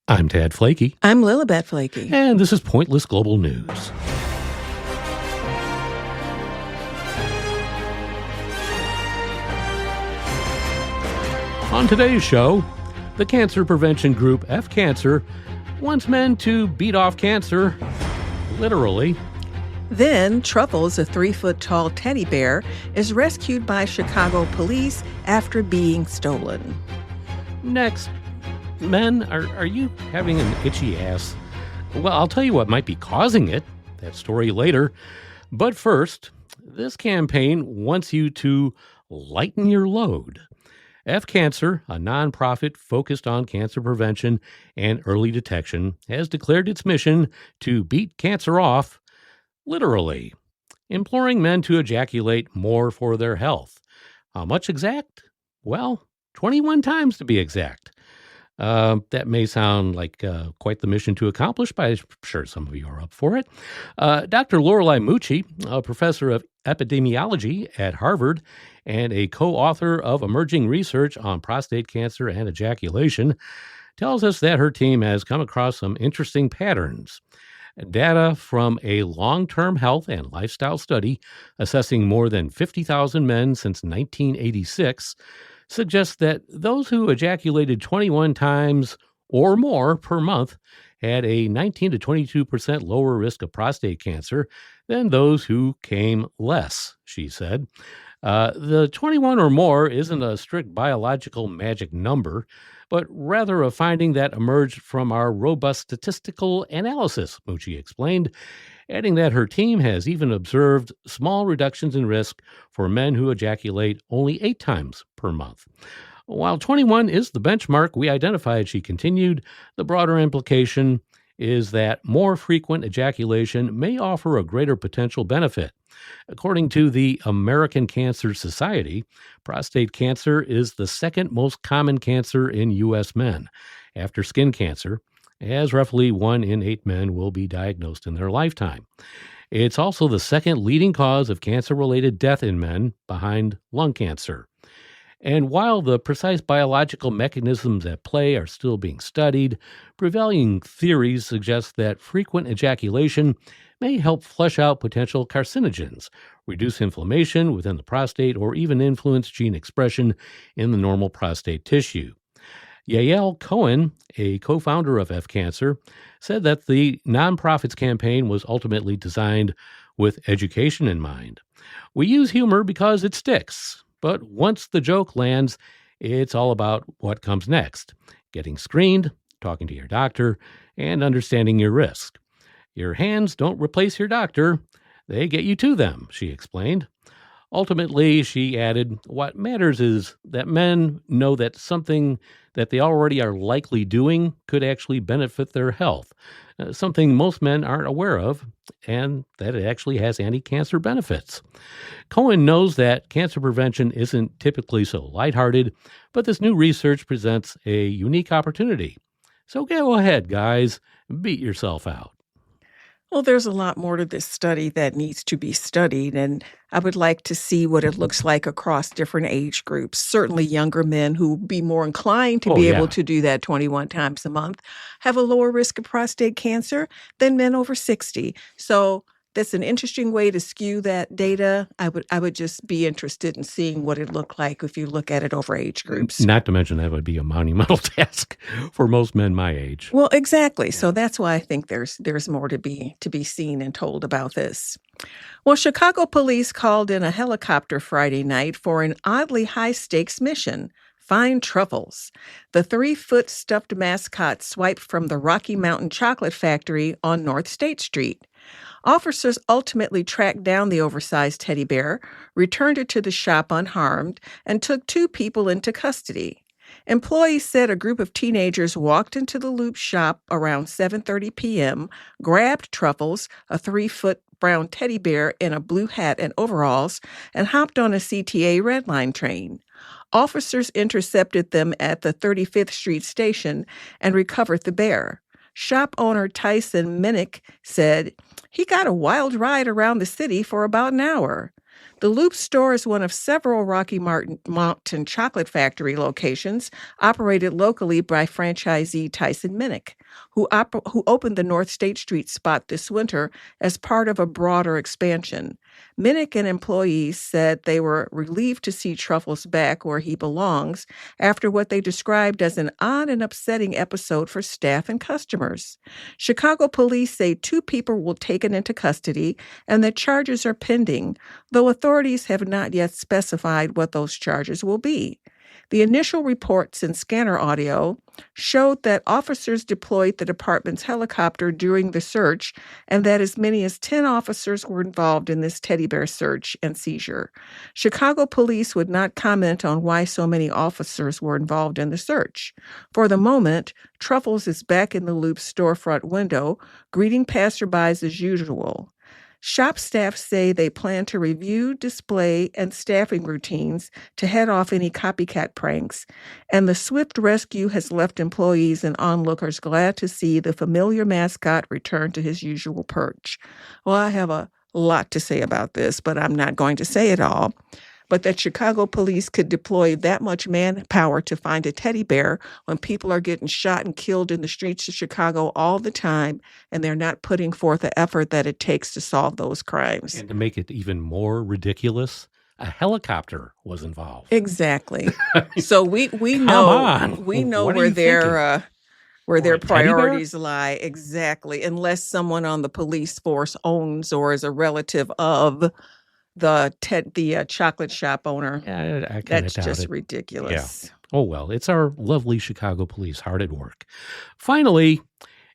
I'm Tad Flaky. I'm Lilibet Flaky. And this is Pointless Global News. On today's show, the cancer prevention group F Cancer wants men to beat off cancer, literally. Then, Truffles, a 3-foot-tall teddy bear, is rescued by Chicago police after being stolen. Next, men, are you having an itchy ass? Well, I'll tell you what might be causing it. That story later. But first, this campaign wants you to lighten your load. F Cancer, a nonprofit focused on cancer prevention and early detection, has declared its mission to beat cancer off, literally, imploring men to ejaculate more for their health. How much exact? Well, 21 times to be exact. That may sound like quite the mission to accomplish, but I'm sure some of you are up for it. Dr. Lorelei Mucci, a professor of epidemiology at Harvard and a co-author of emerging research on prostate cancer and ejaculation, tells us that her team has come across some interesting patterns. Data from a long-term health and lifestyle study assessing more than 50,000 men since 1986 suggests that those who ejaculated 21 times or more per month had a 19 to 22% lower risk of prostate cancer than those who came less, she said. The 21 or more isn't a strict biological magic number, but rather a finding that emerged from our robust statistical analysis, Mucci explained, adding that her team has even observed small reductions in risk for men who ejaculate only 8 times per month. While 21 is the benchmark we identified, she continued, the broader implication is that more frequent ejaculation may offer a greater potential benefit. According to the American Cancer Society, prostate cancer is the second most common cancer in U.S. men, after skin cancer, as roughly 1 in 8 men will be diagnosed in their lifetime. It's also the second leading cause of cancer-related death in men, behind lung cancer. And while the precise biological mechanisms at play are still being studied, prevailing theories suggest that frequent ejaculation may help flesh out potential carcinogens, reduce inflammation within the prostate, or even influence gene expression in the normal prostate tissue. Yael Cohen, a co-founder of F Cancer, said that the nonprofit's campaign was ultimately designed with education in mind. We use humor because it sticks, but once the joke lands, it's all about what comes next: getting screened, talking to your doctor, and understanding your risk. Your hands don't replace your doctor, they get you to them, she explained. Ultimately, she added, what matters is that men know that something that they already are likely doing could actually benefit their health, something most men aren't aware of, and that it actually has anti-cancer benefits. Cohen knows that cancer prevention isn't typically so lighthearted, but this new research presents a unique opportunity. So go ahead, guys, beat yourself out. Well, there's a lot more to this study that needs to be studied, and I would like to see what it looks like across different age groups. Certainly younger men who would be more inclined to be able to do that 21 times a month have a lower risk of prostate cancer than men over 60. So that's an interesting way to skew that data. I would just be interested in seeing what it looked like if you look at it over age groups. Not to mention that would be a monumental task for most men my age. Well, exactly. So that's why I think there's more to be seen and told about this. Well, Chicago police called in a helicopter Friday night for an oddly high-stakes mission: find Truffles, the 3-foot stuffed mascot swiped from the Rocky Mountain Chocolate Factory on North State Street. Officers ultimately tracked down the oversized teddy bear, returned it to the shop unharmed, and took 2 people into custody. Employees said a group of teenagers walked into the Loop shop around 7:30 p.m., grabbed Truffles, a 3-foot brown teddy bear in a blue hat and overalls, and hopped on a CTA Red Line train. Officers intercepted them at the 35th Street station and recovered the bear. Shop owner Tyson Minnick said he got a wild ride around the city for about an hour. The Loop store is one of several Rocky Mountain Chocolate Factory locations operated locally by franchisee Tyson Minnick, who opened the North State Street spot this winter as part of a broader expansion. Minnick and employees said they were relieved to see Truffles back where he belongs after what they described as an odd and upsetting episode for staff and customers. Chicago police say 2 people were taken into custody and that charges are pending, though authorities have not yet specified what those charges will be. The initial reports and scanner audio showed that officers deployed the department's helicopter during the search and that as many as 10 officers were involved in this teddy bear search and seizure. Chicago police would not comment on why so many officers were involved in the search. For the moment, Truffles is back in the Loop storefront window, greeting passerbys as usual. Shop staff say they plan to review, display, and staffing routines to head off any copycat pranks, and the swift rescue has left employees and onlookers glad to see the familiar mascot return to his usual perch. Well, I have a lot to say about this, but I'm not going to say it all. But that Chicago police could deploy that much manpower to find a teddy bear when people are getting shot and killed in the streets of Chicago all the time, and they're not putting forth the effort that it takes to solve those crimes. And to make it even more ridiculous, a helicopter was involved. Exactly. So we Come know on. we know What are where you their where Or their a teddy bear? priorities lie. Exactly. Unless someone on the police force owns or is a relative of the chocolate shop owner. Yeah, I kind of That's doubt just it. ridiculous. Oh, well, it's our lovely Chicago police hard at work. Finally,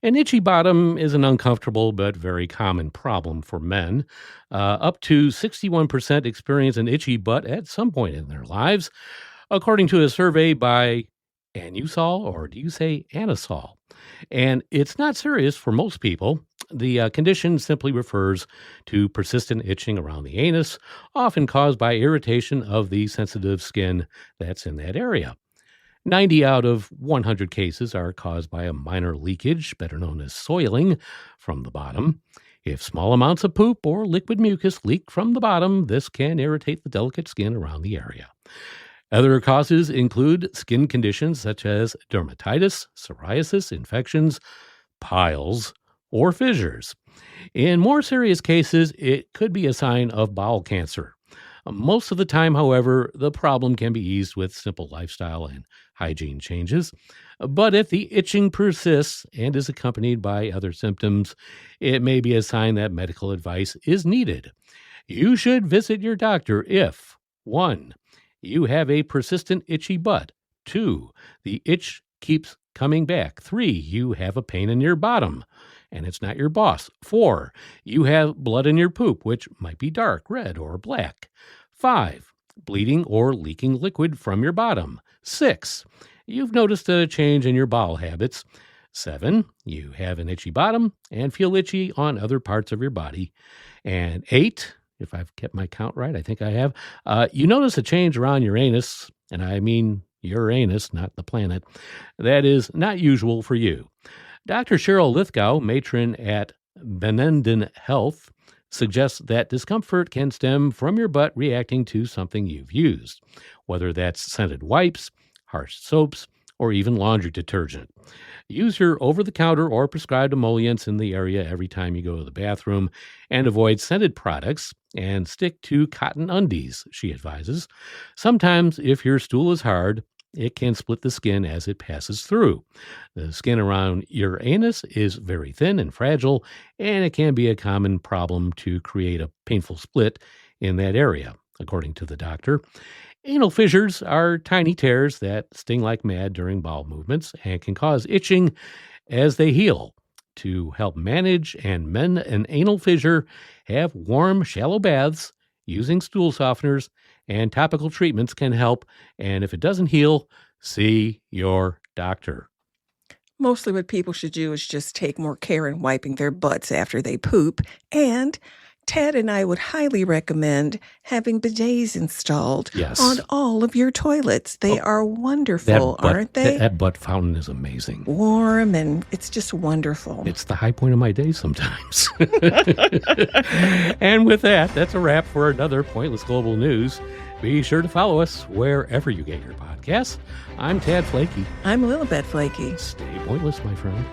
an itchy bottom is an uncomfortable but very common problem for men. Up to 61% experience an itchy butt at some point in their lives, according to a survey by Anusol, or do you say Anusol? And it's not serious for most people. The condition simply refers to persistent itching around the anus, often caused by irritation of the sensitive skin that's in that area. 90 out of 100 cases are caused by a minor leakage, better known as soiling, from the bottom. If small amounts of poop or liquid mucus leak from the bottom, this can irritate the delicate skin around the area. Other causes include skin conditions such as dermatitis, psoriasis, infections, piles, or fissures. In more serious cases, it could be a sign of bowel cancer. Most of the time, however, the problem can be eased with simple lifestyle and hygiene changes. But if the itching persists and is accompanied by other symptoms, it may be a sign that medical advice is needed. You should visit your doctor if 1. You have a persistent itchy butt. 2. The itch keeps coming back. 3. You have a pain in your bottom, and it's not your boss. 4. You have blood in your poop, which might be dark, red, or black. 5. Bleeding or leaking liquid from your bottom. 6. You've noticed a change in your bowel habits. 7. You have an itchy bottom and feel itchy on other parts of your body. And 8, if I've kept my count right, I think I have, you notice a change around your anus, and I mean your anus, not the planet, that is not usual for you. Dr. Cheryl Lithgow, matron at Benenden Health, suggests that discomfort can stem from your butt reacting to something you've used, whether that's scented wipes, harsh soaps, or even laundry detergent. Use your over-the-counter or prescribed emollients in the area every time you go to the bathroom, and avoid scented products and stick to cotton undies, she advises. Sometimes, if your stool is hard, it can split the skin as it passes through. The skin around your anus is very thin and fragile, and it can be a common problem to create a painful split in that area, according to the doctor. Anal fissures are tiny tears that sting like mad during bowel movements and can cause itching as they heal. To help manage and mend an anal fissure, have warm, shallow baths. Using stool softeners and topical treatments can help, and if it doesn't heal, see your doctor. Mostly what people should do is just take more care in wiping their butts after they poop and Ted and I would highly recommend having bidets installed Yes. on all of your toilets. They are wonderful, aren't they? That butt fountain is amazing. Warm, and it's just wonderful. It's the high point of my day sometimes. And with that, that's a wrap for another Pointless Global News. Be sure to follow us wherever you get your podcasts. I'm Tad Flakey. I'm Lilibet Flakey. Stay pointless, my friend.